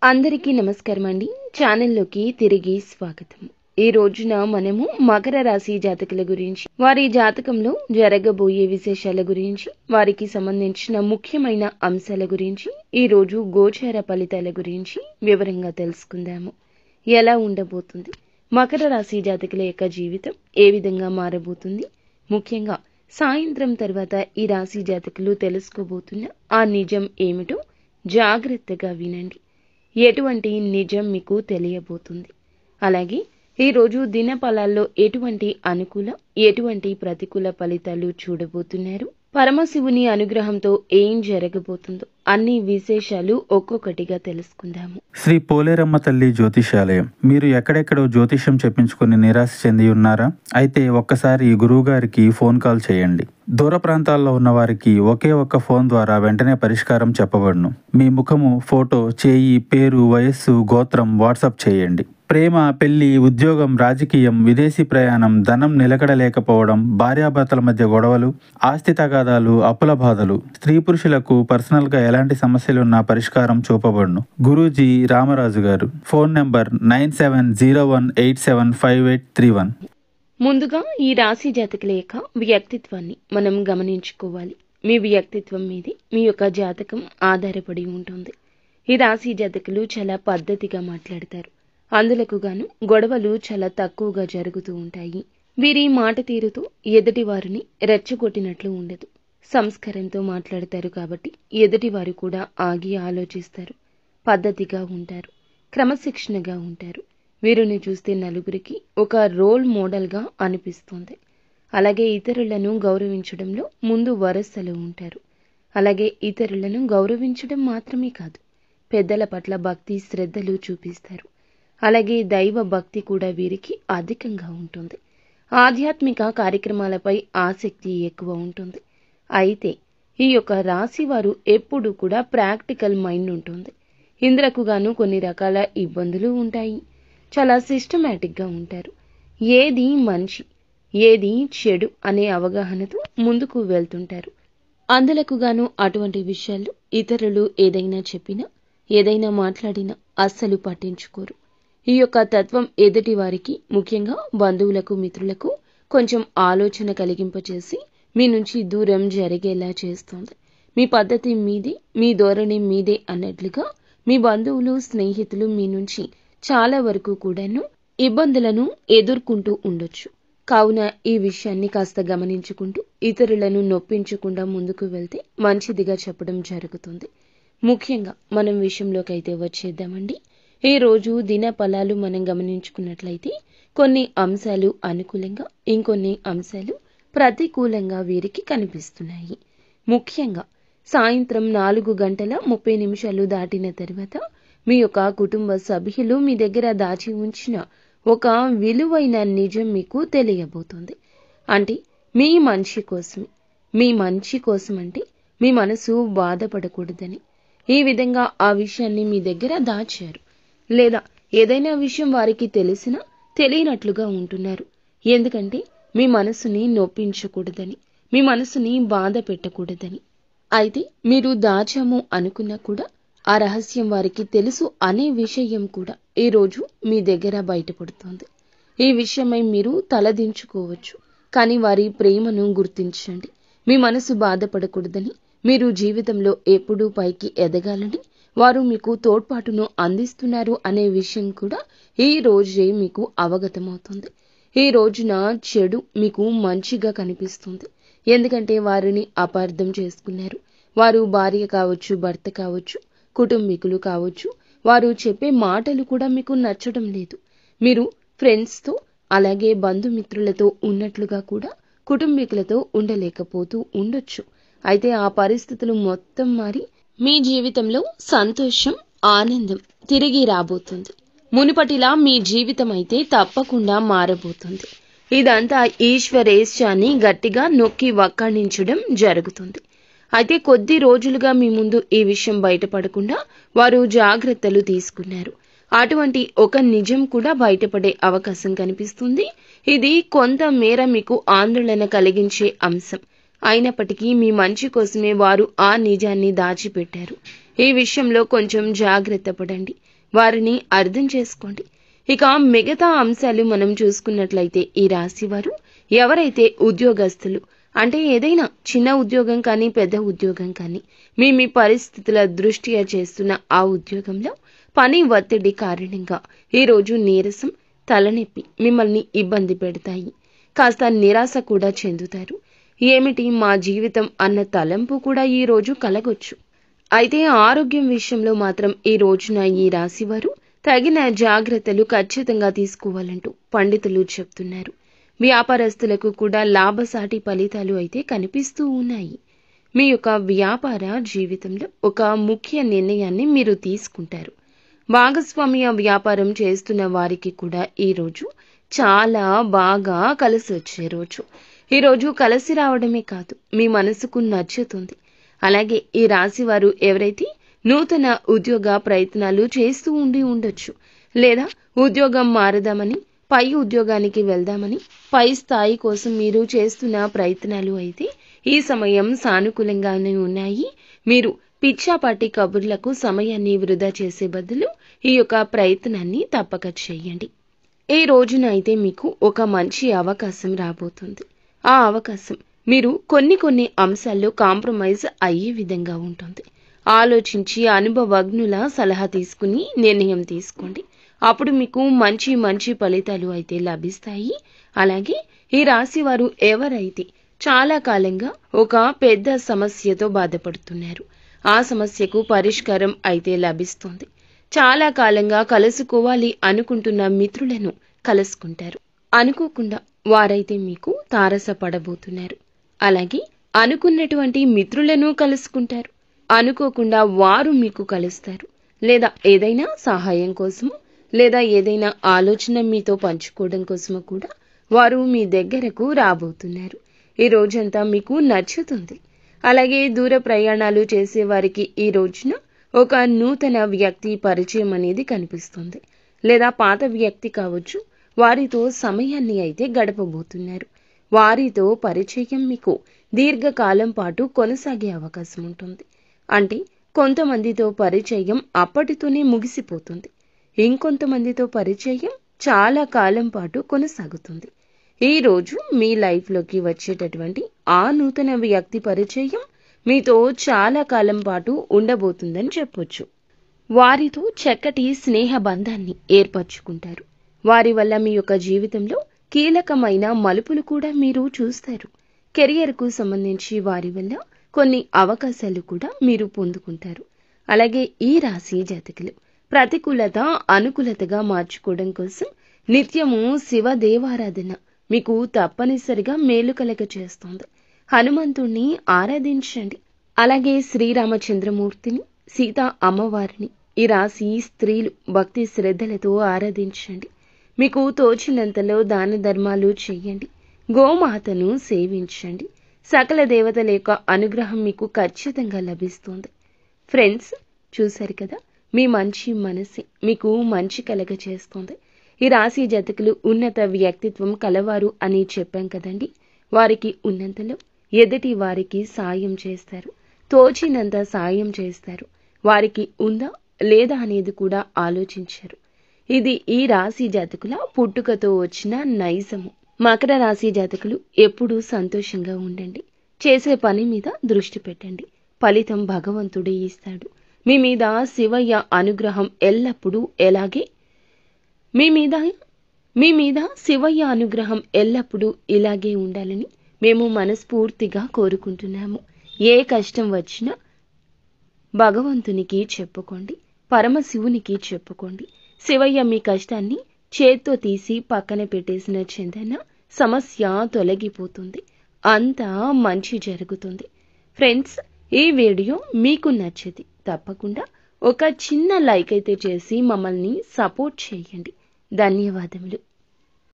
అందరికీ నమస్కారం అండి. ఛానల్లోకి తిరిగి స్వాగతం. ఈ రోజున మనము మకర రాశి జాతకుల గురించి, వారి జాతకంలో జరగబోయే విశేషాల గురించి, వారికి సంబంధించిన ముఖ్యమైన అంశాల గురించి, ఈ రోజు గోచార ఫలితాల గురించి వివరంగా తెలుసుకుందాము. ఎలా ఉండబోతుంది, మకర రాశి జాతకుల యొక్క జీవితం ఏ విధంగా మారబోతుంది, ముఖ్యంగా సాయంత్రం తర్వాత ఈ రాశి జాతకులు తెలుసుకోబోతున్న ఆ నిజం ఏమిటో జాగ్రత్తగా వినండి. ఎటువంటి నిజం మీకు తెలియబోతుంది, అలాగే ఈరోజు దినఫలాల్లో ఎటువంటి అనుకూల ఎటువంటి ప్రతికూల ఫలితాలు చూడబోతున్నారు, పరమశివుని అనుగ్రహంతో ఏం జరగబోతుందో అన్ని విశేషాలు ఒక్కొక్కటిగా తెలుసుకుందాము. శ్రీ పోలేరమ్మ తల్లి జ్యోతిషాలయం. మీరు ఎక్కడెక్కడో జ్యోతిష్యం చెప్పించుకుని నిరాశ చెంది ఉన్నారా? అయితే ఒక్కసారి గురువు గారికి ఫోన్ కాల్ చేయండి. దూర ప్రాంతాల్లో ఉన్న వారికి ఒకే ఒక్క ఫోన్ ద్వారా వెంటనే పరిష్కారం చెప్పబడును. మీ ముఖము, ఫోటో, చేయి, పేరు, వయస్సు, గోత్రం వాట్సాప్ చేయండి. ప్రేమ, పెళ్లి, ఉద్యోగం, రాజకీయం, విదేశీ ప్రయాణం, ధనం నిలకడలేకపోవడం, భార్యాభర్తల మధ్య గొడవలు, ఆస్తి తగాదాలు, అప్పుల బాధలు, స్త్రీ పురుషులకు పర్సనల్ గా ఎలాంటి సమస్యలున్నా పరిష్కారం చూపబడును. గురూజీ రామరాజు గారు. Phone number 9701875831. ముందుగా ఈ రాశి జాతకుల యొక్క వ్యక్తిత్వాన్ని మనం గమనించుకోవాలి. మీ వ్యక్తిత్వం మీదే మీ యొక్క జాతకం ఆధారపడి ఉంటుంది. ఈ రాశి జాతకులు చాలా పద్ధతిగా మాట్లాడతారు. అందులకు గాను గొడవలు చాలా తక్కువగా జరుగుతూ ఉంటాయి. వీరి మాట తీరుతో ఎదుటి వారిని రెచ్చగొట్టినట్లు ఉండదు. సంస్కారంతో మాట్లాడతారు కాబట్టి ఎదుటివారు కూడా ఆగి ఆలోచిస్తారు. పద్ధతిగా ఉంటారు, క్రమశిక్షణగా ఉంటారు. వీరిని చూస్తే నలుగురికి ఒక రోల్ మోడల్గా అనిపిస్తుంది. అలాగే ఇతరులను గౌరవించడంలో ముందు వరుసలో ఉంటారు. అలాగే ఇతరులను గౌరవించడం మాత్రమే కాదు, పెద్దల పట్ల భక్తి శ్రద్ధలు చూపిస్తారు. అలాగే దైవ భక్తి కూడా వీరికి అధికంగా ఉంటుంది. ఆధ్యాత్మిక కార్యక్రమాలపై ఆసక్తి ఎక్కువ ఉంటుంది. అయితే ఈ యొక్క రాశి వారు ఎప్పుడు కూడా ప్రాక్టికల్ మైండ్ ఉంటుంది. ఇందులకు గాను కొన్ని రకాల ఇబ్బందులు ఉంటాయి. చాలా సిస్టమేటిక్గా ఉంటారు. ఏది మంచి ఏది చెడు అనే అవగాహనతో ముందుకు వెళ్తుంటారు. అందులకు గాను అటువంటి విషయాలు ఇతరులు ఏదైనా చెప్పినా ఏదైనా మాట్లాడినా అస్సలు పట్టించుకోరు. ఈ యొక్క తత్వం ఎదుటి వారికి, ముఖ్యంగా బంధువులకు, మిత్రులకు కొంచెం ఆలోచన కలిగింపచేసి మీ నుంచి దూరం జరిగేలా చేస్తుంది. మీ పద్ధతి మీదే, మీ ధోరణి మీదే అన్నట్లుగా మీ బంధువులు, స్నేహితులు మీ నుంచి చాలా వరకు కూడాను ఇబ్బందులను ఎదుర్కొంటూ ఉండొచ్చు. కావున ఈ విషయాన్ని కాస్త గమనించుకుంటూ ఇతరులను నొప్పించకుండా ముందుకు వెళ్తే మంచిదిగా చెప్పడం జరుగుతుంది. ముఖ్యంగా మనం విషయంలోకి అయితే వచ్చేద్దామండి. ఈ రోజు దిన ఫలాలు మనం గమనించుకున్నట్లయితే కొన్ని అంశాలు అనుకూలంగా, ఇంకొన్ని అంశాలు ప్రతికూలంగా వీరికి కనిపిస్తున్నాయి. ముఖ్యంగా సాయంత్రం 4:30 దాటిన తర్వాత మీ యొక్క కుటుంబ సభ్యులు మీ దగ్గర దాచి ఉంచిన ఒక విలువైన నిజం మీకు తెలియబోతుంది. అంటే మీ మంచి కోసమే. మీ మంచి కోసం అంటే మీ మనసు బాధపడకూడదని ఈ విధంగా ఆ విషయాన్ని మీ దగ్గర దాచారు. లేదా ఏదైనా విషయం వారికి తెలిసినా తెలియనట్లుగా ఉంటున్నారు. ఎందుకంటే మీ మనసుని నొప్పించకూడదని, మీ మనసుని బాధ పెట్టకూడదని. అయితే మీరు దాచాము అనుకున్నా కూడా ఆ రహస్యం వారికి తెలుసు అనే విషయం కూడా ఈరోజు మీ దగ్గర బయటపడుతోంది. ఈ విషయమై మీరు తలదించుకోవచ్చు, కానీ వారి ప్రేమను గుర్తించండి. మీ మనసు బాధపడకూడదని, మీరు జీవితంలో ఎప్పుడూ పైకి ఎదగాలని వారు మీకు తోడ్పాటును అందిస్తున్నారు అనే విషయం కూడా ఈ రోజే మీకు అవగతమవుతుంది. ఈ రోజున చెడు మీకు మంచిగా కనిపిస్తుంది. ఎందుకంటే వారిని అపార్థం చేసుకున్నారు. వారు భార్య కావచ్చు, భర్త కావచ్చు, కుటుంబీకులు కావచ్చు. వారు చెప్పే మాటలు కూడా మీకు నచ్చడం లేదు. మీరు ఫ్రెండ్స్తో అలాగే బంధుమిత్రులతో ఉన్నట్లుగా కూడా కుటుంబీకులతో ఉండలేకపోతూ ఉండొచ్చు. అయితే ఆ పరిస్థితులు మొత్తం మారి మీ జీవితంలో సంతోషం, ఆనందం తిరిగి రాబోతుంది. మునుపటిలా మీ జీవితం అయితే తప్పకుండా మారబోతుంది. ఇదంతా ఈశ్వరేచ్ఛని గట్టిగా నొక్కి వక్కాణించడం జరుగుతుంది. అయితే కొద్ది రోజులుగా మీ ముందు ఈ విషయం బయటపడకుండా వారు జాగ్రత్తలు తీసుకున్నారు. అటువంటి ఒక నిజం కూడా బయటపడే అవకాశం కనిపిస్తుంది. ఇది కొంత మేర మీకు ఆందోళన కలిగించే అంశం. అయినప్పటికీ మీ మంచి కోసమే వారు ఆ నిజాన్ని దాచిపెట్టారు. ఈ విషయంలో కొంచెం జాగ్రత్త పడండి, వారిని అర్థం చేసుకోండి. ఇక మిగతా అంశాలు మనం చూసుకున్నట్లయితే ఈ రాశి వారు ఎవరైతే ఉద్యోగస్తులు అంటే ఏదైనా చిన్న ఉద్యోగం కానీ పెద్ద ఉద్యోగం కానీ మీ పరిస్థితుల దృష్ట్యా చేస్తున్న ఆ ఉద్యోగంలో పని ఒత్తిడి కారణంగా ఈరోజు నీరసం, తలనొప్పి మిమ్మల్ని ఇబ్బంది పెడతాయి. కాస్త నిరాశ కూడా చెందుతారు. ఏమిటి మా జీవితం అన్న తలంపు కూడా ఈ రోజు కలగొచ్చు. అయితే ఆరోగ్యం విషయంలో మాత్రం ఈ రోజున ఈ రాశి వారు తగిన జాగ్రత్తలు ఖచ్చితంగా తీసుకోవాలంటూ పండితులు చెప్తున్నారు. వ్యాపారస్తులకు కూడా లాభసాటి ఫలితాలు అయితే కనిపిస్తూ ఉన్నాయి. మీ యొక్క వ్యాపార జీవితంలో ఒక ముఖ్య నిర్ణయాన్ని మీరు తీసుకుంటారు. భాగస్వామ్య వ్యాపారం చేస్తున్న వారికి కూడా ఈ రోజు చాలా బాగా కలిసి వచ్చే రోజు. ఈ రోజు కలిసి రావడమే కాదు, మీ మనసుకు నచ్చుతుంది. అలాగే ఈ రాశి వారు ఎవరైతే నూతన ఉద్యోగ ప్రయత్నాలు చేస్తూ ఉండొచ్చు, లేదా ఉద్యోగం మారదామని, పై ఉద్యోగానికి వెళ్దామని, పై స్థాయి కోసం మీరు చేస్తున్న ప్రయత్నాలు అయితే ఈ సమయం సానుకూలంగానే ఉన్నాయి. మీరు పిచ్చాపాటి కబుర్లకు సమయాన్ని వృధా చేసే బదులు ఈ యొక్క ప్రయత్నాన్ని తప్పక చేయండి. ఈ రోజున అయితే మీకు ఒక మంచి అవకాశం రాబోతుంది. ఆ అవకాశం మీరు కొన్ని అంశాల్లో కాంప్రమైజ్ అయ్యే విధంగా ఉంటుంది. ఆలోచించి అనుభవజ్ఞుల సలహా తీసుకుని నిర్ణయం తీసుకోండి. అప్పుడు మీకు మంచి ఫలితాలు అయితే లభిస్తాయి. అలాగే ఈ రాశి వారు ఎవరైతే చాలా కాలంగా ఒక పెద్ద సమస్యతో బాధపడుతున్నారు, ఆ సమస్యకు పరిష్కారం అయితే లభిస్తుంది. చాలా కాలంగా కలుసుకోవాలి అనుకుంటున్న మిత్రులను కలుసుకుంటారు. అనుకోకుండా వారైతే మీకు తారసపడబోతున్నారు. అలాగే అనుకున్నటువంటి మిత్రులను కలుసుకుంటారు. అనుకోకుండా వారు మీకు కలుస్తారు. లేదా ఏదైనా సహాయం కోసము, లేదా ఏదైనా ఆలోచన మీతో పంచుకోవడం కోసము కూడా వారు మీ దగ్గరకు రాబోతున్నారు. ఈ రోజంతా మీకు నచ్చుతుంది. అలాగే దూర ప్రయాణాలు చేసే వారికి ఈ రోజున ఒక నూతన వ్యక్తి పరిచయం అనేది కనిపిస్తుంది. లేదా పాత వ్యక్తి కావచ్చు, వారితో సమయాన్ని అయితే గడపబోతున్నారు. వారితో పరిచయం మీకు దీర్ఘకాలం పాటు కొనసాగే అవకాశం ఉంటుంది. అంటే కొంతమందితో పరిచయం అప్పటితోనే ముగిసిపోతుంది. ఇంకొంతమందితో పరిచయం చాలా కాలం పాటు కొనసాగుతుంది. ఈ రోజు మీ లైఫ్లోకి వచ్చేటటువంటి ఆ నూతన వ్యక్తి పరిచయం మీతో చాలా కాలం పాటు ఉండబోతుందని చెప్పొచ్చు. వారితో చక్కటి స్నేహ బంధాన్ని ఏర్పరచుకుంటారు. వారి వల్ల మీ యొక్క జీవితంలో కీలకమైన మలుపులు కూడా మీరు చూస్తారు. కెరియర్కు సంబంధించి వారి వల్ల కొన్ని అవకాశాలు కూడా మీరు పొందుకుంటారు. అలాగే ఈ రాశి జాతకులు ప్రతికూలత అనుకూలతగా మార్చుకోవడం కోసం నిత్యము శివ దేవారాధన మీకు తప్పనిసరిగా మేలు కలగ చేస్తుంది. హనుమంతుణ్ణి ఆరాధించండి. అలాగే శ్రీరామచంద్రమూర్తిని, సీతా అమ్మవారిని ఈ రాశి స్త్రీలు భక్తి శ్రద్ధలతో ఆరాధించండి. మీకు తోచినంతలో దాన ధర్మాలు చేయండి. గోమాతను సేవించండి. సకల దేవతల యొక్క అనుగ్రహం మీకు ఖచ్చితంగా లభిస్తుంది. ఫ్రెండ్స్, చూశారు కదా, మీ మంచి మనసి మీకు మంచి కలగ చేస్తుంది. ఈ రాశి జాతకులు ఉన్నత వ్యక్తిత్వం కలవారు అని చెప్పాం కదండి. వారికి ఉన్నంతలో ఎదుటి వారికి సాయం చేస్తారు. తోచినంత సాయం చేస్తారు. వారికి ఉందా లేదా అనేది కూడా ఆలోచించారు. ఇది ఈ రాశి జాతకుల పుట్టుకతో వచ్చిన నైజము. మకర రాశి జాతకులు ఎప్పుడూ సంతోషంగా ఉండండి. చేసే పని మీద దృష్టి పెట్టండి. ఫలితం భగవంతుడే ఇస్తాడు. మీ మీద శివయ్య అనుగ్రహం ఎల్లప్పుడూ మీ మీద శివయ్య అనుగ్రహం ఎల్లప్పుడూ ఇలాగే ఉండాలని మేము మనస్ఫూర్తిగా కోరుకుంటున్నాము. ఏ కష్టం వచ్చినా భగవంతునికి చెప్పుకోండి, పరమశివునికి చెప్పుకోండి. శివయ్య మీ కష్టాన్ని చేత్తో తీసి పక్కన పెట్టేసిన చందన సమస్య తొలగిపోతుంది. అంతా మంచి జరుగుతుంది. ఫ్రెండ్స్, ఈ వీడియో మీకు నచ్చితే తప్పకుండా ఒక చిన్న లైక్ అయితే చేసి మమ్మల్ని సపోర్ట్ చేయండి. ధన్యవాదములు.